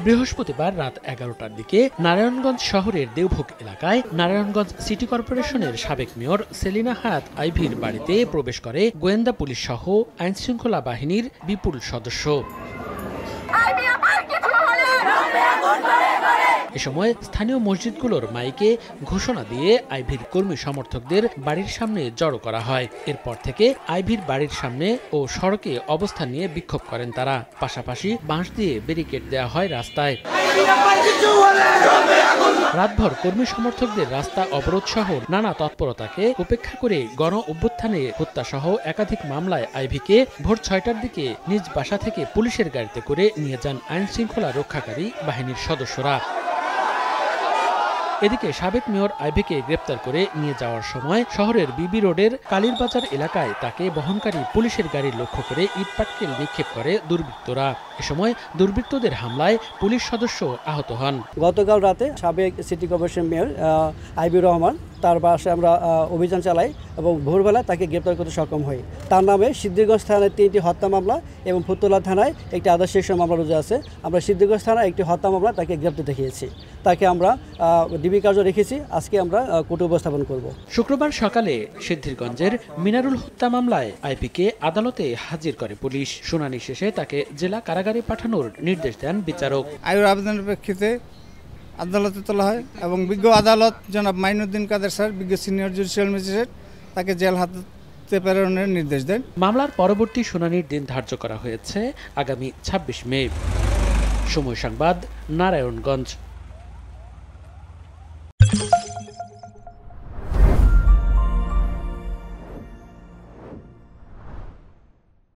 বৃহস্পতিবার রাত 11টার দিকে নারায়ণগঞ্জ শহরের দেওভোগ এলাকায় নারায়ণগঞ্জ সিটি কর্পোরেশনের সাবেক মেয়র সেলিনা হায়াত আইভীর বাড়িতে প্রবেশ করে গোয়েন্দা পুলিশ সহ আইনশৃঙ্খলা বাহিনীর বিপুল সদস্য। এ সময় স্থানীয় মসজিদগুলোর মাইকে ঘোষণা দিয়ে আইভীর কর্মী সমর্থকদের বাড়ির সামনে জড়ো করা হয়। এরপর থেকে আইভীর বাড়ির সামনে ও সড়কে অবস্থান নিয়ে বিক্ষোভ করেন তারা। পাশাপাশি বাঁশ দিয়ে ব্যারিকেড দেওয়া হয় রাস্তায়। রাতভর কর্মী সমর্থকদের রাস্তা অবরোধ সহ নানা তৎপরতাকে উপেক্ষা করে গণ অভ্যুত্থানে হত্যাসহ একাধিক মামলায় আইভীকে ভোর 6টার দিকে নিজ বাসা থেকে পুলিশের গাড়িতে করে নিয়ে যান আইনশৃঙ্খলা রক্ষাকারী বাহিনীর সদস্যরা। এদিকে সাবেক মেয়র আইভীকে গ্রেপ্তার করে নিয়ে যাওয়ার সময় শহরের বিবি রোডের কালীরবাজার এলাকায় তাকে বহনকারী পুলিশের গাড়ি লক্ষ্য করে ইটপাটকেল নিক্ষেপ করে দুর্বৃত্তরা। এ সময় দুর্বৃত্তদের হামলায় পুলিশ সদস্য আহত হন। গতকাল রাতে সাবেক সিটি কর্পোরেশন মেয়র আইবুর রহমান তার বাসায় আমরা অভিযান চালাই এবং ভোরবেলা তাকে গ্রেপ্তার করতে সক্ষম হই। তার নামে সিদ্ধিরগঞ্জ থানায় 3টি হত্যা মামলা এবং ফুতুল্লা থানায় একটি আদার্স সেকশন মামলা রুজু আছে। আমরা সিদ্ধিরগঞ্জ থানায় একটি হত্যা মামলা তাকে গ্রেপ্তার দেখিয়েছি। তাকে আমরা ডিবি কার্য রেখেছি। আজকে আমরা কোর্টে উপস্থাপন করব। শুক্রবার সকালে সিদ্ধিরগঞ্জের মিনারুল হত্যা মামলায় আইভীকে আদালতে হাজির করে পুলিশ। শুনানি শেষে তাকে জেলা কারাগারে পাঠানোর নির্দেশ দেন বিচারক। আইভীর আবেদনের প্রেক্ষিতে আদালতে তোলা হয় এবং বিজ্ঞ আদালত জনাব মাইনুদ্দিন কাদের স্যার, বিজ্ঞ সিনিয়র জুডিশিয়াল ম্যাজিস্ট্রেট, তাকে জেল হাজতে প্রেরণের নির্দেশ দেন। মামলার পরবর্তী শুনানির দিন ধার্য করা হয়েছে আগামী 26 মে। সময় সংবাদ, নারায়ণগঞ্জ।